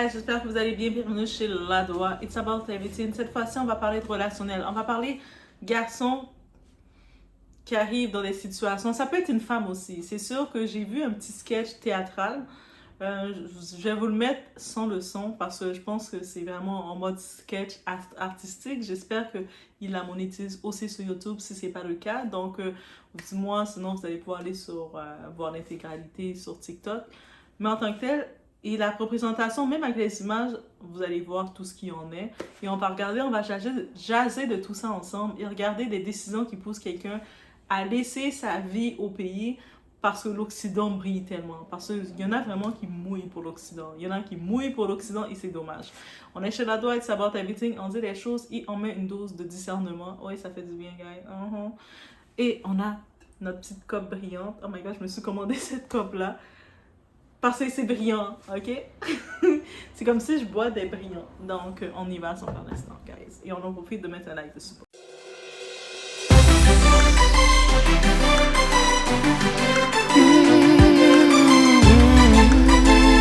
guys, j'espère que vous allez bien. Bienvenue chez Ladoa. It's about everything. Cette fois-ci, on va parler de relationnel. On va parler garçons qui arrivent dans des situations. Ça peut être une femme aussi. C'est sûr que j'ai vu un petit sketch théâtral. Je vais vous le mettre sans le son parce que je pense que c'est vraiment en mode sketch artistique. J'espère qu'il la monétise aussi sur YouTube si c'est pas le cas. Donc, dis-moi, sinon vous allez pouvoir aller voir l'intégralité sur TikTok. Mais en tant que tel, et la représentation, même avec les images, vous allez voir tout ce qu'il en est. Et on va regarder, on va jaser de tout ça ensemble et regarder les décisions qui poussent quelqu'un à laisser sa vie au pays parce que l'Occident brille tellement. Parce qu'il y en a vraiment qui mouillent pour l'Occident. Il y en a qui mouillent pour l'Occident et c'est dommage. On est chez Ladoa, it's about everything. On dit les choses et on met une dose de discernement. Oui, ça fait du bien, guys. Et on a notre petite coupe brillante. Oh my god, je me suis commandé cette coupe-là. Parce que c'est brillant, ok? C'est comme si je bois des brillants. Donc, on y va sans faire l'instant, guys. Et on en profite de mettre un like dessus.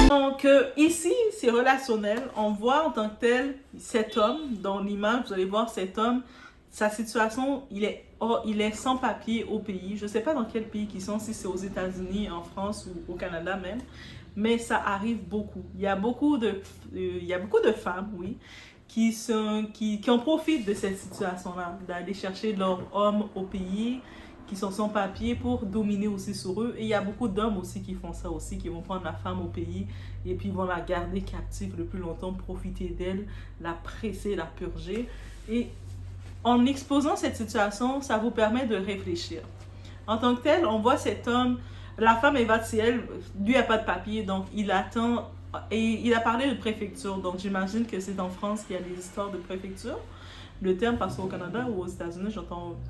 Donc, ici, c'est relationnel. On voit en tant que tel cet homme, dans l'image, vous allez voir cet homme, sa situation, il est sans papier au pays. Je ne sais pas dans quel pays ils sont, si c'est aux États-Unis, en France ou au Canada même, mais ça arrive beaucoup. Il y a beaucoup de femmes, oui, qui en profitent de cette situation-là, d'aller chercher leur homme au pays, qui sont sans papier pour dominer aussi sur eux. Et il y a beaucoup d'hommes aussi qui font ça aussi, qui vont prendre la femme au pays et puis vont la garder captive le plus longtemps, profiter d'elle, la presser, la purger. Et en exposant cette situation, ça vous permet de réfléchir. En tant que tel, on voit cet homme, la femme est elle, lui n'a pas de papier, donc il attend, et il a parlé de préfecture, donc j'imagine que c'est en France qu'il y a des histoires de préfecture. Le terme, parce qu'au Canada ou aux États-Unis,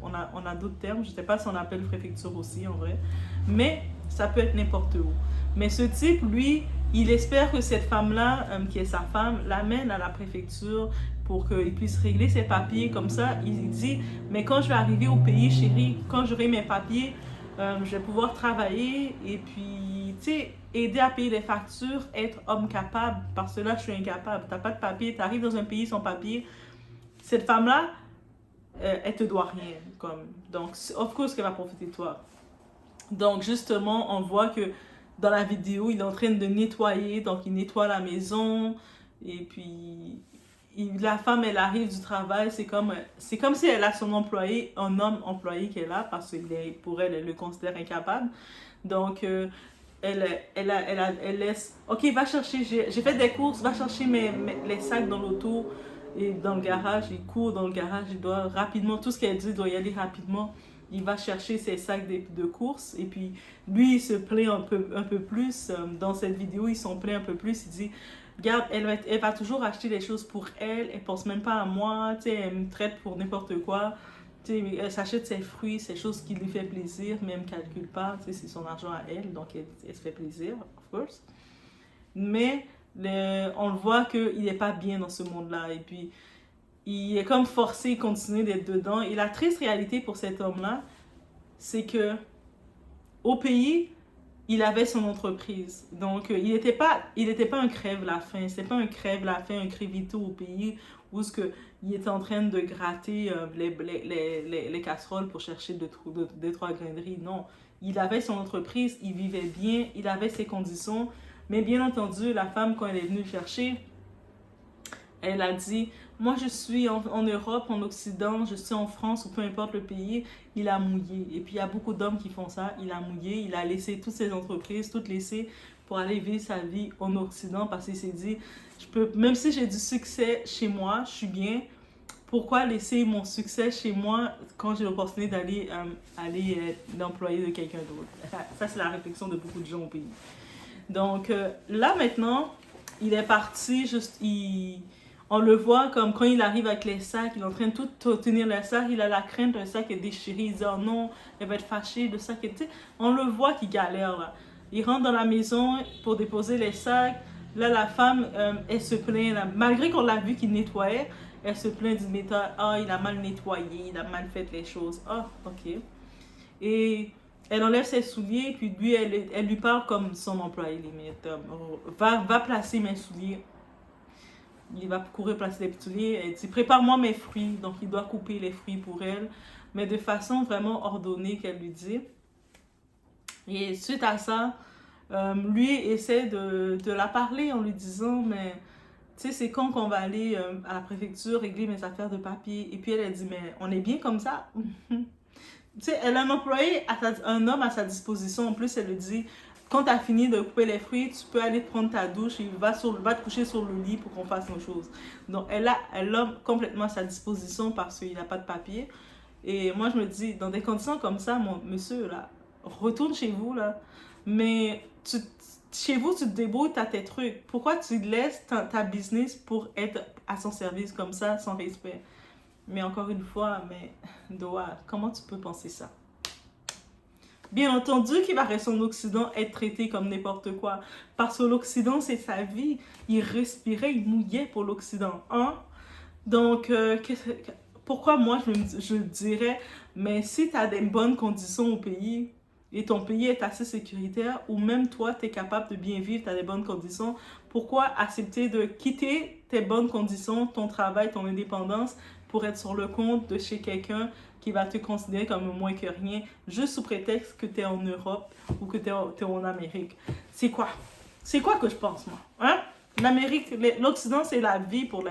on a d'autres termes, je ne sais pas si on appelle préfecture aussi en vrai, mais ça peut être n'importe où. Mais ce type, lui, il espère que cette femme-là, qui est sa femme, l'amène à la préfecture pour qu'il puisse régler ses papiers. Comme ça, il dit, mais quand je vais arriver au pays, chérie, quand j'aurai mes papiers, je vais pouvoir travailler et puis, tu sais, aider à payer les factures, être homme capable, parce que là, je suis incapable. Tu n'as pas de papier, tu arrives dans un pays sans papier. Cette femme-là, elle te doit rien. Donc, of course qu'elle va profiter de toi. Donc, justement, on voit que dans la vidéo, il est en train de nettoyer. Donc, il nettoie la maison. Et puis, la femme, elle arrive du travail. C'est comme si elle a son employé, un homme employé qu'elle a, parce que pour elle, elle le considère incapable. Donc, elle laisse... Ok, va chercher, j'ai fait des courses, va chercher les sacs dans l'auto. Et dans le garage, il court dans le garage, il doit rapidement, tout ce qu'elle dit, il doit y aller rapidement. Il va chercher ses sacs de courses et puis lui, il se plaint un peu plus. Dans cette vidéo, il s'en plaint un peu plus. Il dit, regarde, elle va toujours acheter des choses pour elle, elle pense même pas à moi, tu sais, elle me traite pour n'importe quoi. Tu sais, elle s'achète ses fruits, ces choses qui lui fait plaisir, mais elle ne calcule pas, tu sais, c'est son argent à elle, donc elle se fait plaisir, of course. Mais on le voit qu'il n'est pas bien dans ce monde-là. Et puis, il est comme forcé de continuer d'être dedans. Et la triste réalité pour cet homme-là, c'est que au pays, il avait son entreprise. Donc, il n'était pas un crève-la-faim. C'est pas un crève-la-faim, un crève-vito au pays où il était en train de gratter les casseroles pour chercher deux, trois graineries. Non, il avait son entreprise, il vivait bien, il avait ses conditions. Mais bien entendu, la femme, quand elle est venue le chercher, elle a dit, moi je suis en Europe, en Occident, je suis en France ou peu importe le pays, il a mouillé. Et puis il y a beaucoup d'hommes qui font ça, il a mouillé, il a laissé toutes ses entreprises, toutes laissées pour aller vivre sa vie en Occident parce qu'il s'est dit, même si j'ai du succès chez moi, je suis bien, pourquoi laisser mon succès chez moi quand j'ai l'opportunité d'aller être l'employé de quelqu'un d'autre? Ça c'est la réflexion de beaucoup de gens au pays. Donc là maintenant, il est parti, on le voit comme quand il arrive avec les sacs, il est en train de tout tenir les sacs, il a la crainte d'un sac est déchiré, il dit oh non, elle va être fâchée, le sac est... On le voit qu'il galère là. Il rentre dans la maison pour déposer les sacs, là la femme, elle se plaint, là. Malgré qu'on l'a vu qu'il nettoyait, elle se plaint du métal, il a mal nettoyé, il a mal fait les choses, ok. Et... elle enlève ses souliers, puis elle lui parle comme son employé limite. Va placer mes souliers il va courir placer les petits. Elle dit, prépare-moi mes fruits. Donc, il doit couper les fruits pour elle, mais de façon vraiment ordonnée qu'elle lui dit. Et suite à ça, lui essaie de la parler en lui disant, mais tu sais, c'est quand qu'on va aller à la préfecture régler mes affaires de papier. Et puis elle dit, mais on est bien comme ça. Tu sais, elle a un employé, un homme à sa disposition. En plus, elle lui dit, quand tu as fini de couper les fruits, tu peux aller prendre ta douche et va te coucher sur le lit pour qu'on fasse nos choses. Donc, elle l'a complètement à sa disposition parce qu'il n'a pas de papier. Et moi, je me dis, dans des conditions comme ça, mon monsieur, là, retourne chez vous, là. Mais chez vous, tu te débrouilles, tu as tes trucs. Pourquoi tu laisses ta business pour être à son service comme ça, sans respect? Mais encore une fois, mais Doha, comment tu peux penser ça? Bien entendu qu'il va rester en Occident, être traité comme n'importe quoi. Parce que l'Occident, c'est sa vie. Il respirait, il mouillait pour l'Occident. Hein? Donc, pourquoi moi, je dirais, mais si tu as des bonnes conditions au pays, et ton pays est assez sécuritaire, ou même toi, tu es capable de bien vivre, tu as des bonnes conditions, pourquoi accepter de quitter tes bonnes conditions, ton travail, ton indépendance, pour être sur le compte de chez quelqu'un qui va te considérer comme moins que rien, juste sous prétexte que tu es en Europe ou que tu es en Amérique? C'est quoi? C'est quoi que je pense, moi? Hein? L'Amérique, l'Occident, c'est la vie pour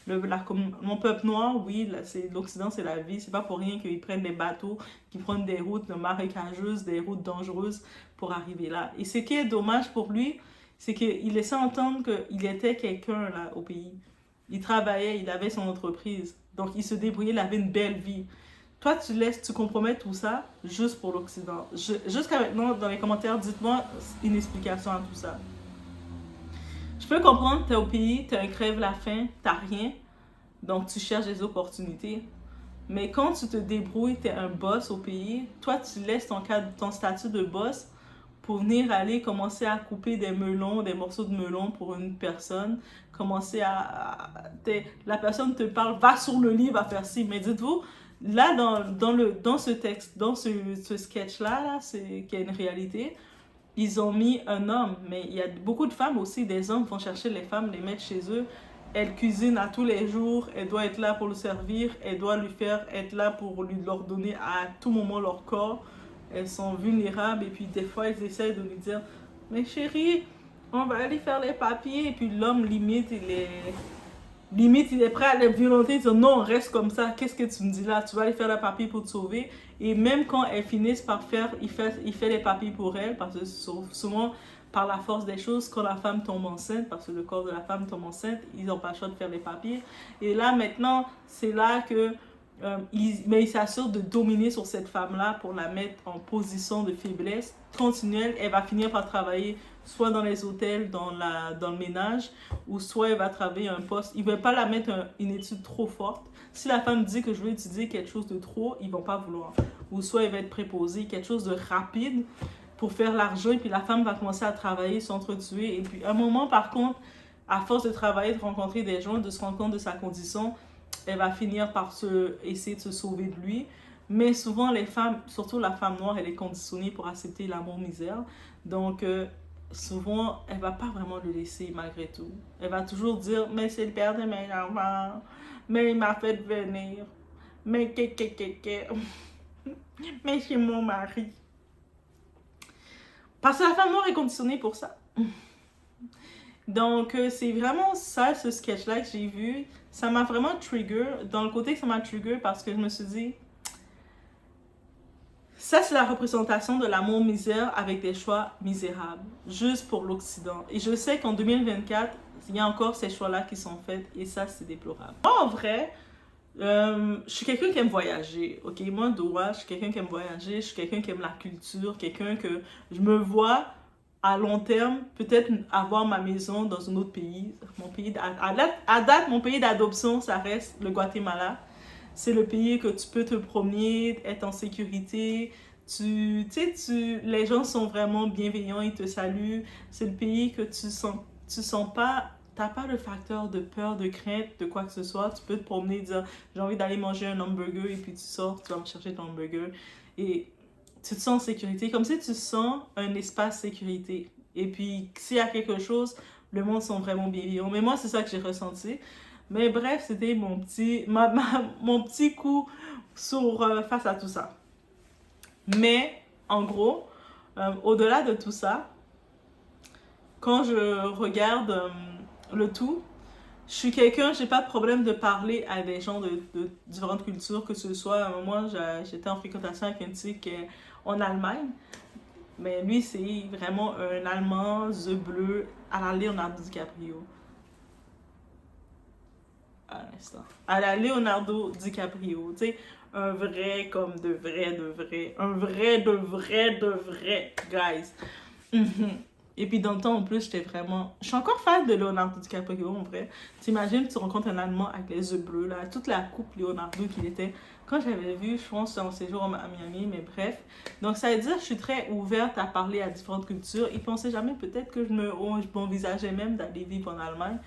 mon peuple noir, oui, l'Occident, c'est la vie. C'est pas pour rien qu'ils prennent des bateaux, qu'ils prennent des routes marécageuses, des routes dangereuses pour arriver là. Et ce qui est dommage pour lui, c'est qu'il laissait entendre qu'il était quelqu'un là au pays. Il travaillait, il avait son entreprise. Donc, il se débrouillait, il avait une belle vie. Toi, tu compromets tout ça juste pour l'Occident. Jusqu'à maintenant, dans les commentaires, dites-moi une explication à tout ça. Je peux comprendre, t'es au pays, t'as un crève-la-faim, t'as rien, donc tu cherches des opportunités. Mais quand tu te débrouilles, t'es un boss au pays, toi tu laisses ton statut de boss pour venir aller commencer à couper des melons, des morceaux de melon pour une personne, commencer la personne te parle, va sur le lit, va faire ci, mais dites-vous, là dans ce texte, dans ce sketch-là, qui est une réalité, ils ont mis un homme, mais il y a beaucoup de femmes aussi, des hommes vont chercher les femmes, les mettre chez eux. Elle cuisine à tous les jours, elle doit être là pour le servir, elle doit lui faire être là pour leur donner à tout moment leur corps. Elles sont vulnérables et puis des fois elles essayent de lui dire, mais chérie, on va aller faire les papiers. Et puis l'homme limite, il est prêt à les violenter, dire non, reste comme ça, qu'est-ce que tu me dis là, tu vas aller faire les papiers pour te sauver. Et même quand elles finissent par il fait les papiers pour elle, parce que souvent, par la force des choses, quand la femme tombe enceinte, parce que le corps de la femme tombe enceinte, ils n'ont pas le choix de faire les papiers. Et là, maintenant, c'est là que il s'assure de dominer sur cette femme-là pour la mettre en position de faiblesse continuelle. Elle va finir par travailler soit dans les hôtels, dans le ménage, ou soit elle va travailler un poste. Ils ne veulent pas la mettre une étude trop forte. Si la femme dit que je veux étudier quelque chose de trop, ils ne vont pas vouloir. Ou soit elle va être préposée, quelque chose de rapide pour faire l'argent, et puis la femme va commencer à travailler, s'entretuer. Et puis à un moment, par contre, à force de travailler, de rencontrer des gens, de se rendre compte de sa condition, elle va finir par essayer de se sauver de lui. Mais souvent, les femmes, surtout la femme noire, elle est conditionnée pour accepter l'amour misère. Donc, souvent, elle va pas vraiment le laisser malgré tout. Elle va toujours dire, mais c'est le père de mes enfants, mais il m'a fait venir, mais mais c'est mon mari. Parce que la femme noire est conditionnée pour ça. Donc, c'est vraiment ça, ce sketch-là que j'ai vu. Ça m'a vraiment trigger. Dans le côté que ça m'a trigger, parce que je me suis dit, ça, c'est la représentation de l'amour misère avec des choix misérables, juste pour l'Occident. Et je sais qu'en 2024, il y a encore ces choix-là qui sont faits, et ça, c'est déplorable. Moi, en vrai, je suis quelqu'un qui aime voyager, ok? Moi, Doha, je suis quelqu'un qui aime voyager, je suis quelqu'un qui aime la culture, quelqu'un que je me vois à long terme, peut-être avoir ma maison dans un autre pays. Mon pays à date, mon pays d'adoption, ça reste le Guatemala. C'est le pays que tu peux te promener, être en sécurité. Les gens sont vraiment bienveillants, ils te saluent. C'est le pays que tu sens pas, t'as pas le facteur de peur, de crainte, de quoi que ce soit. Tu peux te promener, dire j'ai envie d'aller manger un hamburger et puis tu sors, tu vas me chercher ton hamburger. Et tu te sens en sécurité, comme si tu sens un espace sécurité. Et puis, s'il y a quelque chose, le monde sont vraiment bienveillants. Mais moi, c'est ça que j'ai ressenti. Mais bref, c'était mon petit coup face à tout ça. Mais, en gros, au-delà de tout ça, quand je regarde le tout, je suis quelqu'un, j'ai pas de problème de parler à des gens de différentes cultures, que ce soit, moi, j'étais en fréquentation avec un type qui est en Allemagne, mais lui, c'est vraiment un Allemand, yeux bleus, à la Leonardo DiCaprio. À l'instant. À la Leonardo DiCaprio, tu sais, un vrai comme de vrai, un vrai de vrai, guys. Et puis dans le temps, en plus, j'étais vraiment... Je suis encore fan de Leonardo DiCaprio, en vrai. T'imagines, tu rencontres un Allemand avec les yeux bleus, là, toute la coupe Leonardo qu'il était. Quand j'avais vu, je pense, en séjour à Miami, mais bref. Donc, ça veut dire que je suis très ouverte à parler à différentes cultures. Ils pensaient jamais peut-être que je m'envisageais même d'aller vivre en Allemagne.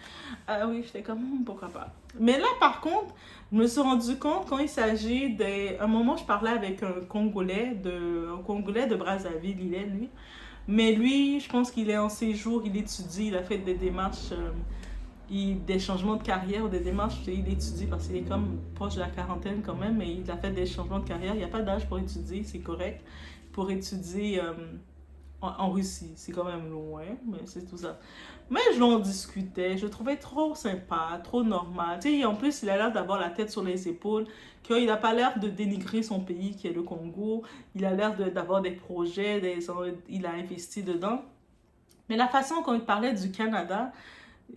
Ah oui, j'étais comme, pourquoi pas. Mais là, par contre, je me suis rendu compte quand il s'agit d'un... Un moment, je parlais avec un Congolais de Brazzaville, il est, lui. Mais lui, je pense qu'il est en séjour, il étudie, il a fait des démarches, des changements de carrière ou des démarches, il étudie parce qu'il est comme proche de la quarantaine quand même, mais il a fait des changements de carrière. Il n'y a pas d'âge pour étudier, c'est correct. Pour étudier en Russie, c'est quand même loin, mais c'est tout ça. Mais je l'en discutais, je le trouvais trop sympa, trop normal. Tu sais, en plus, il a l'air d'avoir la tête sur les épaules, qu'il n'a pas l'air de dénigrer son pays qui est le Congo. Il a l'air d'avoir des projets, il a investi dedans. Mais la façon dont il parlait du Canada,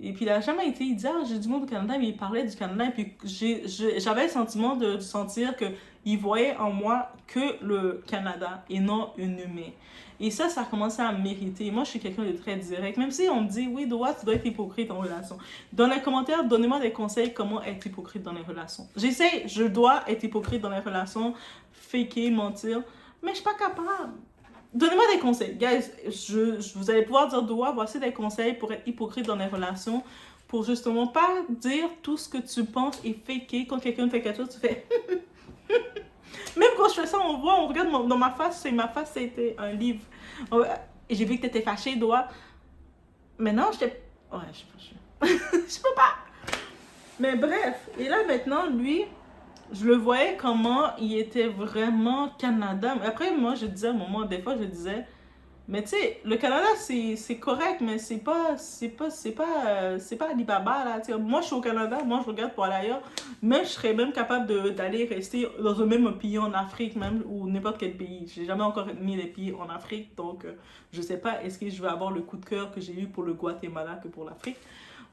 et puis il a jamais été, il dit, ah, j'ai du monde au Canada, mais il parlait du Canada, et puis j'avais le sentiment de sentir que il voyait en moi que le Canada et non une humaine. Et ça a commencé à m'irriter. Moi, je suis quelqu'un de très direct. Même si on me dit, oui, Doa, tu dois être hypocrite en relation. Dans les commentaires, donnez-moi des conseils comment être hypocrite dans les relations. J'essaie, je dois être hypocrite dans les relations, faker, mentir, mais je suis pas capable. Donnez-moi des conseils. Guys, vous allez pouvoir dire, Doa, voici des conseils pour être hypocrite dans les relations, pour justement pas dire tout ce que tu penses et faker. Quand quelqu'un fait quelque chose, tu fais... Même quand je fais ça, on regarde dans ma face, c'était un livre. Et j'ai vu que t'étais fâchée, Doa. Mais non, j'étais... Ouais, je suis fâchée. Je peux pas. Mais bref, et là maintenant, lui, je le voyais comment il était vraiment Canada. Après, moi, je disais à un moment, des fois, je disais... Mais tu sais, le Canada, c'est correct, mais c'est pas Alibaba, là. T'sais, moi, je suis au Canada, moi, je regarde pour aller ailleurs. Mais je serais même capable d'aller rester dans un même pays en Afrique, même, ou n'importe quel pays. J'ai jamais encore mis les pieds en Afrique, donc je sais pas, est-ce que je vais avoir le coup de cœur que j'ai eu pour le Guatemala que pour l'Afrique.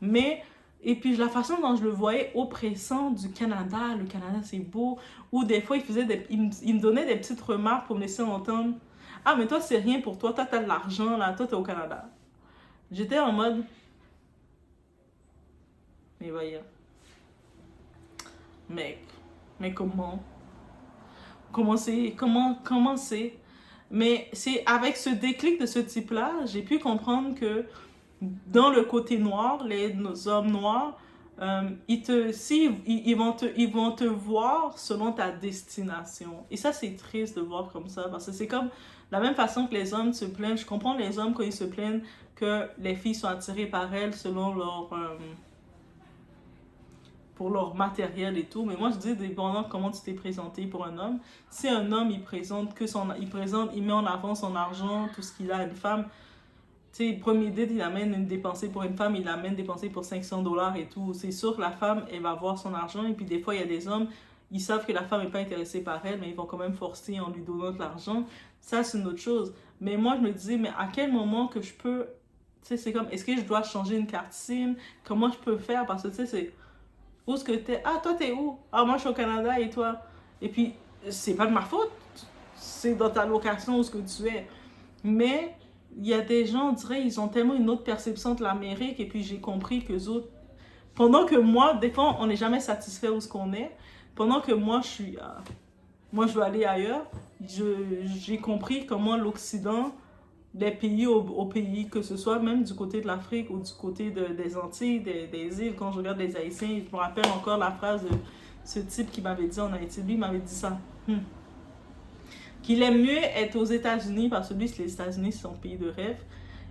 Mais, et puis la façon dont je le voyais oppressant du Canada, le Canada, c'est beau, ou des fois, il me donnait des petites remarques pour me laisser entendre. Ah, mais toi, c'est rien pour toi. Toi, t'as de l'argent, là. Toi, t'es au Canada. J'étais en mode... Mais voyons. Mec. Mais comment? Comment c'est? Mais c'est avec ce déclic de ce type-là, j'ai pu comprendre que dans le côté noir, les hommes noirs, ils vont te voir selon ta destination. Et ça, c'est triste de voir comme ça, parce que c'est comme la même façon que les hommes se plaignent. Je comprends les hommes quand ils se plaignent que les filles sont attirées par elles selon pour leur matériel et tout. Mais moi, je dis, dépendant comment tu t'es présenté pour un homme. Si un homme, il met en avant son argent, tout ce qu'il a, une femme, tu sais, premier date, il amène une dépensée pour une femme, il amène dépenser pour 500 $ et tout. C'est sûr que la femme, elle va avoir son argent. Et puis des fois, il y a des hommes, ils savent que la femme n'est pas intéressée par elle, mais ils vont quand même forcer en lui donnant de l'argent. Ça, c'est une autre chose. Mais moi, je me disais, mais à quel moment que je peux... Tu sais, c'est comme, est-ce que je dois changer une carte SIM? Comment je peux faire? Parce que, tu sais, c'est... Où est-ce que t'es? Ah, toi, t'es où? Ah, moi, je suis au Canada et toi? Et puis, c'est pas de ma faute. C'est dans ta location où est-ce que tu es. Mais... il y a des gens, on dirait, ils ont tellement une autre perception de l'Amérique, et puis j'ai compris que autres, pendant que moi, des fois, on n'est jamais satisfait où ce qu'on est, pendant que moi, moi, je veux aller ailleurs, j'ai compris comment l'Occident, les pays au pays, que ce soit même du côté de l'Afrique ou du côté des Antilles, des îles, quand je regarde les Haïtiens, je me rappelle encore la phrase de ce type qui m'avait dit en Haïti, lui m'avait dit ça. Qu'il aime mieux être aux États-Unis parce que lui, les États-Unis, c'est son pays de rêve.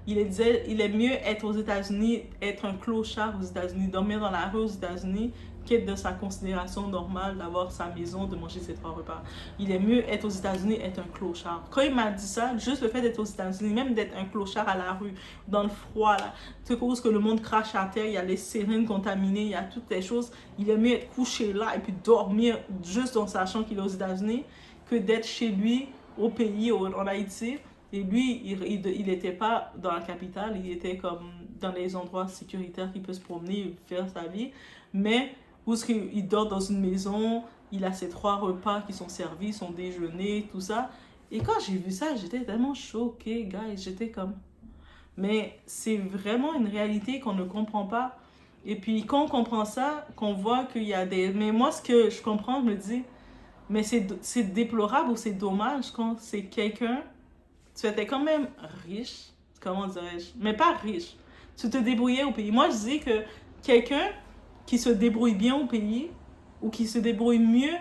il disait, il est mieux être aux États-Unis, être un clochard aux États-Unis, dormir dans la rue aux États-Unis, qu'être de sa considération normale d'avoir sa maison, de manger ses 3 repas. Il est mieux être aux États-Unis, être un clochard. Quand il m'a dit ça, juste le fait d'être aux États-Unis, même d'être un clochard à la rue, dans le froid, là, c'est cause que le monde crache à terre, il y a les sérines contaminées, il y a toutes les choses. Il est mieux être couché là et puis dormir juste en sachant qu'il est aux États-Unis que d'être chez lui, au pays, en Haïti. Et lui, il n'était pas dans la capitale, il était comme dans les endroits sécuritaires qu'il peut se promener, faire sa vie. Mais où est-ce qu'il dort dans une maison, il a ses 3 repas qui sont servis, son déjeuner, tout ça. Et quand j'ai vu ça, j'étais tellement choquée, guys. J'étais comme... Mais c'est vraiment une réalité qu'on ne comprend pas. Et puis quand on comprend ça, qu'on voit qu'il y a des... Mais moi, ce que je comprends, je me dis, mais c'est déplorable ou c'est dommage quand c'est quelqu'un... Tu étais quand même riche, comment dirais-je, mais pas riche. Tu te débrouillais au pays. Moi, je dis que quelqu'un qui se débrouille bien au pays ou qui se débrouille mieux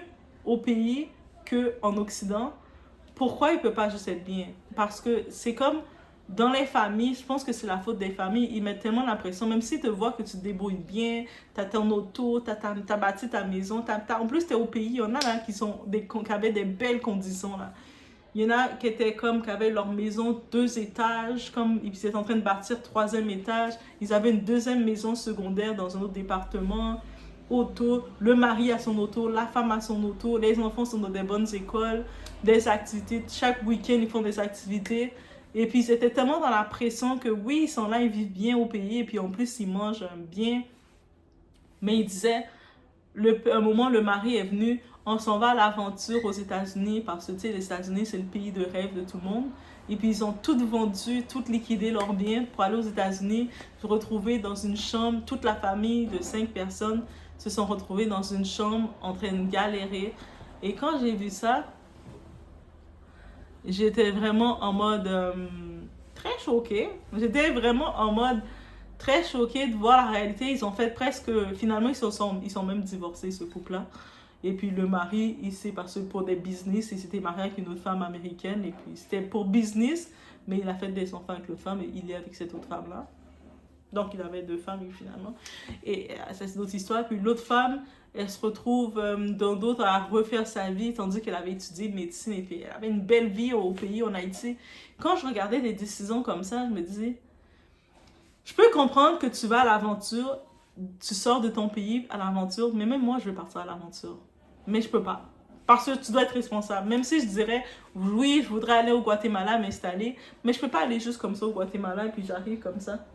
au pays qu'en Occident, pourquoi il ne peut pas juste être bien? Parce que c'est comme dans les familles, je pense que c'est la faute des familles, ils mettent tellement la pression, même s'ils te voient que tu te débrouilles bien, tu as ton auto, tu as bâti ta maison, en plus tu es au pays, il y en a là qui avaient des belles conditions là. Il y en a qui étaient comme, qui avaient leur maison 2 étages, comme ils étaient en train de bâtir 3e étage. Ils avaient une 2e maison secondaire dans un autre département. Auto, le mari a son auto, la femme a son auto, les enfants sont dans des bonnes écoles, des activités. Chaque week-end, ils font des activités. Et puis, ils étaient tellement dans la pression que oui, ils sont là, ils vivent bien au pays. Et puis, en plus, ils mangent bien. Mais ils disaient, un moment, le mari est venu, on s'en va à l'aventure aux États-Unis parce que, tu sais, les États-Unis, c'est le pays de rêve de tout le monde. Et puis, ils ont toutes vendu, toutes liquidé leurs biens pour aller aux États-Unis, se retrouver dans une chambre. Toute la famille de 5 personnes se sont retrouvés dans une chambre en train de galérer. Et quand j'ai vu ça, j'étais vraiment en mode très choquée. J'étais vraiment en mode très choquée de voir la réalité. Ils ont fait presque... Finalement, ils sont même divorcés, ce couple-là. Et puis le mari, il s'est parce que pour des business, il s'était marié avec une autre femme américaine. Et puis c'était pour business, mais il a fait des enfants avec l'autre femme et il est avec cette autre femme-là. Donc il avait 2 femmes finalement. Et ça, c'est une autre histoire. Puis l'autre femme, elle se retrouve dans d'autres à refaire sa vie, tandis qu'elle avait étudié médecine et puis elle avait une belle vie au pays, en Haïti. Quand je regardais des décisions comme ça, je me disais, je peux comprendre que tu vas à l'aventure, tu sors de ton pays à l'aventure, mais même moi, je veux partir à l'aventure. Mais je peux pas. Parce que tu dois être responsable. Même si je dirais, oui, je voudrais aller au Guatemala m'installer, mais je peux pas aller juste comme ça au Guatemala et puis j'arrive comme ça.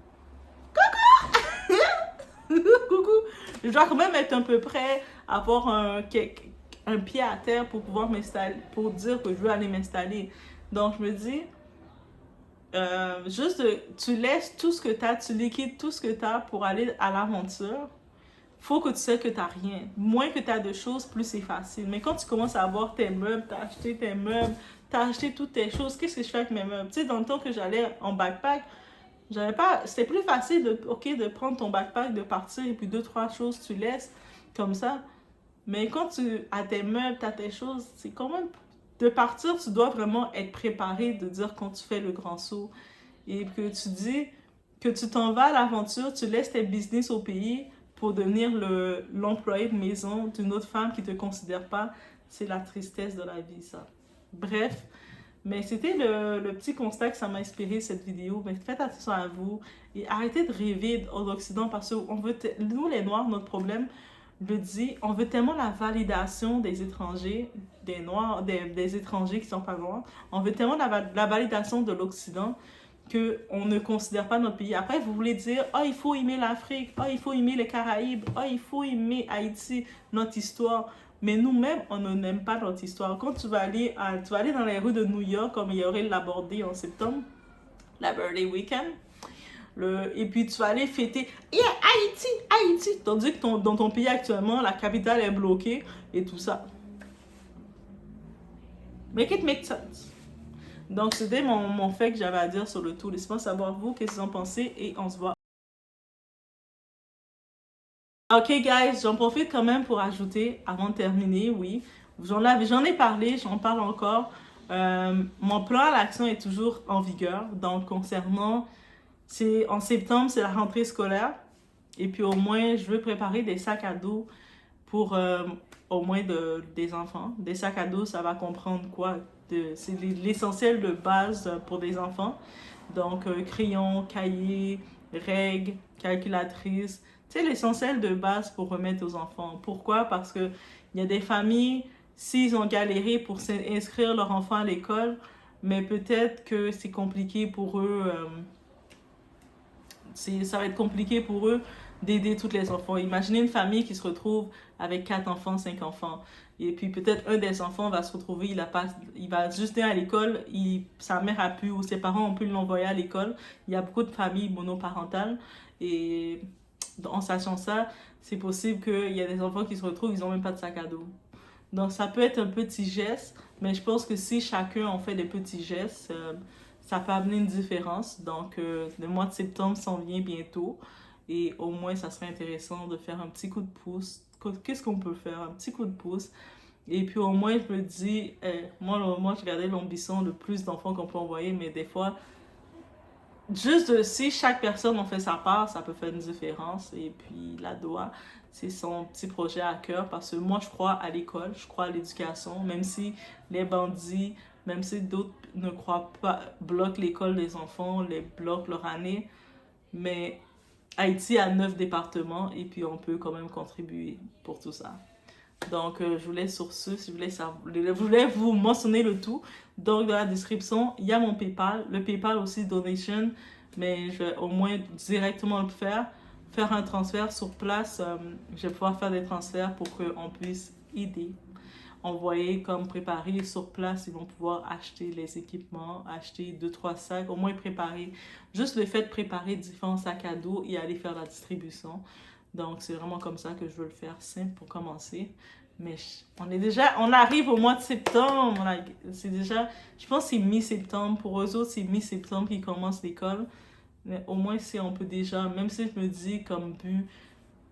Coucou! Je dois quand même être un peu prêt, avoir un pied à terre pour pouvoir m'installer, pour dire que je veux aller m'installer. Donc, je me dis, juste, tu laisses tout ce que tu as, tu liquides tout ce que tu as pour aller à l'aventure. Faut que tu sais que tu n'as rien. Moins que tu as de choses, plus c'est facile. Mais quand tu commences à avoir tes meubles, tu as acheté tes meubles, tu as acheté toutes tes choses, qu'est-ce que je fais avec mes meubles? Tu sais, dans le temps que j'allais en backpack, j'avais pas... C'était plus facile de prendre ton backpack, de partir, et puis 2-3 choses, tu laisses comme ça. Mais quand tu as tes meubles, tu as tes choses, c'est quand même... De partir, tu dois vraiment être préparé, de dire quand tu fais le grand saut. Et que tu dis que tu t'en vas à l'aventure, tu laisses tes business au pays pour devenir l'employé de maison d'une autre femme qui ne te considère pas. C'est la tristesse de la vie, ça. Bref, mais c'était le petit constat que ça m'a inspiré, cette vidéo. Mais faites attention à vous et arrêtez de rêver en Occident parce que nous, les Noirs, notre problème, je le dis, on veut tellement la validation des étrangers, des Noirs, des étrangers qui sont pas noirs. On veut tellement la validation de l'Occident qu'on ne considère pas notre pays. Après, vous voulez dire, oh, il faut aimer l'Afrique, oh, il faut aimer les Caraïbes, oh, il faut aimer Haïti, notre histoire. Mais nous-mêmes, on n'aime pas notre histoire. Quand tu vas aller dans les rues de New York, comme il y aurait la Birthday en septembre, la Birthday Weekend, et puis tu vas aller fêter, yeah, Haïti, Haïti, tandis que dans ton pays actuellement, la capitale est bloquée et tout ça. Make it make sense. Donc, c'était mon fait que j'avais à dire sur le tout. Laissez-moi savoir vous, qu'est-ce que vous en pensez et on se voit. Ok, guys, j'en profite quand même pour ajouter, avant de terminer, oui. J'en ai parlé, j'en parle encore. Mon plan à l'action est toujours en vigueur. Donc, concernant En septembre, c'est la rentrée scolaire. Et puis au moins, je veux préparer des sacs à dos pour au moins des enfants. Des sacs à dos, ça va comprendre quoi? C'est l'essentiel de base pour des enfants. Donc, crayon, cahier, règles, calculatrice. C'est l'essentiel de base pour remettre aux enfants. Pourquoi? Parce que il y a des familles, s'ils ont galéré pour inscrire leur enfant à l'école, mais peut-être que c'est compliqué pour eux. Ça va être compliqué pour eux d'aider tous les enfants. Imaginez une famille qui se retrouve avec 4 enfants, 5 enfants. Et puis peut-être un des enfants va se retrouver, il va juste aller à l'école, sa mère a pu ou ses parents ont pu l'envoyer à l'école. Il y a beaucoup de familles monoparentales et en sachant ça, c'est possible qu'il y ait des enfants qui se retrouvent, ils n'ont même pas de sac à dos. Donc ça peut être un petit geste, mais je pense que si chacun en fait des petits gestes, ça peut amener une différence. Donc le mois de septembre s'en vient bientôt. Et au moins, ça serait intéressant de faire un petit coup de pouce. Qu'est-ce qu'on peut faire? Un petit coup de pouce. Et puis au moins, je me dis, moi je regardais l'ambition de plus d'enfants qu'on peut envoyer, mais des fois, si chaque personne en fait sa part, ça peut faire une différence. Et puis la DOA, c'est son petit projet à cœur parce que moi, je crois à l'école, je crois à l'éducation, même si les bandits, même si d'autres ne croient pas, bloquent l'école des enfants, les bloquent leur année. Mais Haïti a 9 départements et puis on peut quand même contribuer pour tout ça. Donc, je voulais sur ce, si je voulais vous mentionner le tout. Donc, dans la description, il y a mon PayPal. Le PayPal aussi, donation, mais je vais au moins directement le faire un transfert sur place. Je vais pouvoir faire des transferts pour qu'on puisse aider. Envoyer comme préparer sur place, ils vont pouvoir acheter les équipements, acheter 2-3 sacs, au moins préparer. Juste le fait de préparer différents sacs à dos et aller faire la distribution. Donc, c'est vraiment comme ça que je veux le faire, simple pour commencer. Mais on arrive au mois de septembre. C'est déjà, je pense que c'est mi-septembre. Pour eux autres, c'est mi-septembre qu'ils commencent l'école. Mais au moins, si on peut déjà, même si je me dis comme but,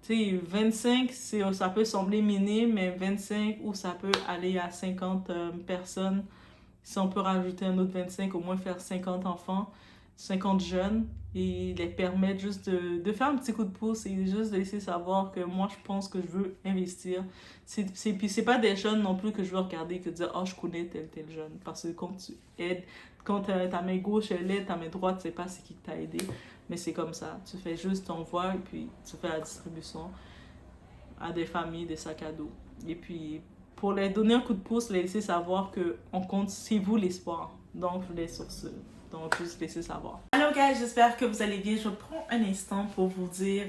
tu sais, 25, ça peut sembler minime, mais 25 ou ça peut aller à 50 personnes. Si on peut rajouter un autre 25, au moins faire 50 enfants, 50 jeunes et les permettre juste de faire un petit coup de pouce et juste de laisser savoir que moi, je pense que je veux investir. Puis c'est pas des jeunes non plus que je veux regarder que dire « Oh, je connais tel jeune ». Parce que quand tu aides, quand ta main gauche, elle aide, ta main droite, tu sais pas c'est qui t'a aidé. Mais c'est comme ça. Tu fais juste ton voix et puis tu fais la distribution à des familles, des sacs à dos. Et puis, pour les donner un coup de pouce, les laisser savoir qu'on compte, c'est vous l'espoir. Donc, je laisse sur ce. Donc, juste laisser savoir. Alors, guys, j'espère que vous allez bien. Je prends un instant pour vous dire,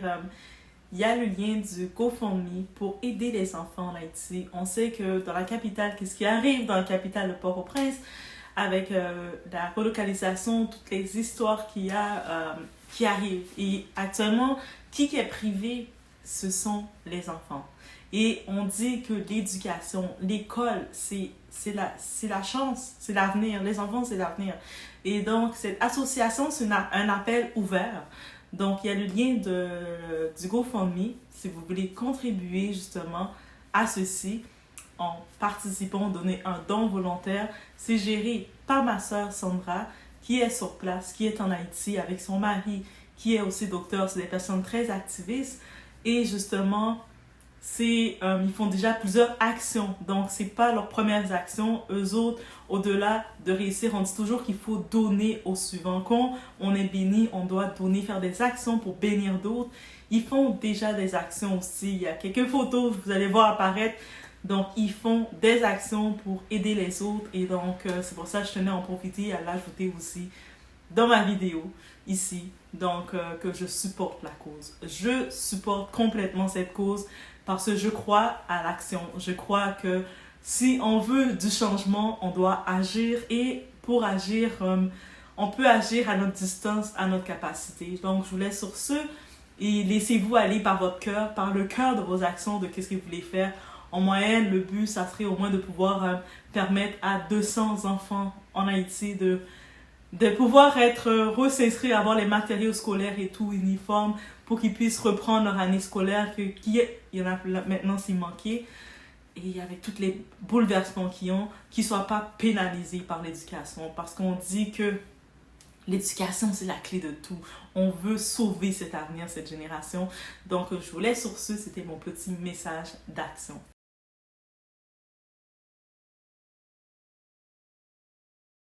il y a le lien du GoFundMe pour aider les enfants en Haïti. On sait que dans la capitale, qu'est-ce qui arrive dans la capitale de Port-au-Prince, avec la relocalisation, toutes les histoires qu'il y a qui arrivent. Et actuellement, qui est privé, ce sont les enfants. Et on dit que l'éducation, l'école, c'est la chance, c'est l'avenir. Les enfants, c'est l'avenir. Et donc, cette association, c'est un appel ouvert. Donc, il y a le lien du GoFundMe si vous voulez contribuer justement à ceci en participant, donner un don volontaire. C'est géré par ma sœur Sandra, qui est sur place, qui est en Haïti avec son mari, qui est aussi docteur. C'est des personnes très activistes. Et justement, ils font déjà plusieurs actions. Donc, c'est pas leurs premières actions. Eux autres, au-delà de réussir, on dit toujours qu'il faut donner au suivant. Quand on est béni, on doit donner, faire des actions pour bénir d'autres. Ils font déjà des actions aussi. Il y a quelques photos, vous allez voir apparaître. Donc, ils font des actions pour aider les autres. Et donc, c'est pour ça que je tenais à en profiter, à l'ajouter aussi dans ma vidéo ici. Donc, que je supporte la cause. Je supporte complètement cette cause parce que je crois à l'action. Je crois que si on veut du changement, on doit agir. Et pour agir, on peut agir à notre distance, à notre capacité. Donc, je vous laisse sur ce. Et laissez-vous aller par votre cœur, par le cœur de vos actions, de qu'est-ce que vous voulez faire. En moyenne, le but, ça serait au moins de pouvoir permettre à 200 enfants en Haïti de pouvoir être res'inscrits, avoir les matériaux scolaires et tout, uniformes, pour qu'ils puissent reprendre leur année scolaire, il y en a maintenant s'il manquait, et avec tous les bouleversements qu'ils ont, qu'ils ne soient pas pénalisés par l'éducation. Parce qu'on dit que l'éducation, c'est la clé de tout. On veut sauver cet avenir, cette génération. Donc, je vous laisse sur ce. C'était mon petit message d'action.